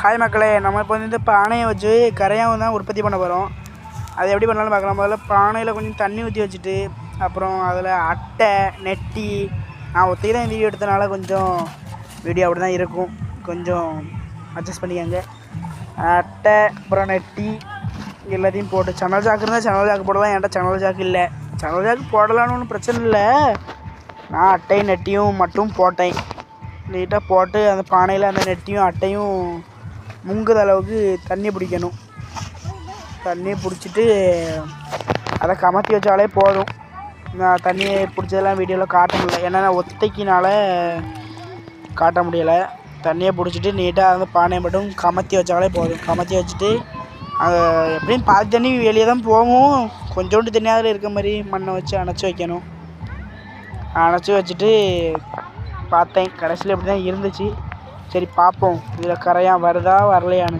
Hi மக்களே, நம்ம இப்போ வந்து இந்த பானையை வச்சு கரையான் தான் உற்பத்தி பண்ண போகிறோம். அது எப்படி பண்ணலாம்னு பார்க்கலாம். முதல்ல பானையில் கொஞ்சம் தண்ணி ஊற்றி வச்சுட்டு, அப்புறம் அதில் அட்டை நெட்டி, நான் ஒத்தி தான் வீடியோ எடுத்தனால கொஞ்சம் வீடியோ அப்படி தான் இருக்கும், கொஞ்சம் அட்ஜஸ்ட் பண்ணிக்கோங்க. அட்டை அப்புறம் நெட்டி எல்லாத்தையும் போட்டு, சணல் சாக்கு இருந்தால் சணல் சாக்கு போடலாம். என்கிட்ட சணல் சாக்கு இல்லை. சணல் சாக்கு போடலான்னு ஒன்றும் பிரச்சனை இல்லை. நான் அட்டையும் நெட்டியும் மட்டும் போட்டேன். நீட்டாக போட்டு அந்த பானையில் அந்த நெட்டியும் அட்டையும் முங்குத அளவுக்கு தண்ணி பிடிக்கணும். தண்ணி பிடிச்சிட்டு அதை கமத்தி வச்சாலே போதும். நான் தண்ணியை பிடிச்சதெல்லாம் வீடியோவில் காட்ட முடியல, ஏன்னா நான் ஒத்தைக்கினால காட்ட முடியலை. தண்ணியை பிடிச்சிட்டு நீட்டாக அந்த பானையை மட்டும் கமத்தி வச்சாலே போதும். கமத்தி வச்சுட்டு அதை எப்படியும் பாதி தண்ணி வெளியே தான் போகும். கொஞ்சோண்டு தண்ணி அதில் இருக்க மாதிரி மண்ணை வச்சு அணைச்சி வைக்கணும். அணைச்சி வச்சுட்டு பார்த்தேன், கடைசியில் இப்படி தான் இருந்துச்சு. சரி பார்ப்போம் இதில் கரையான் வருதா வரலையான்னு.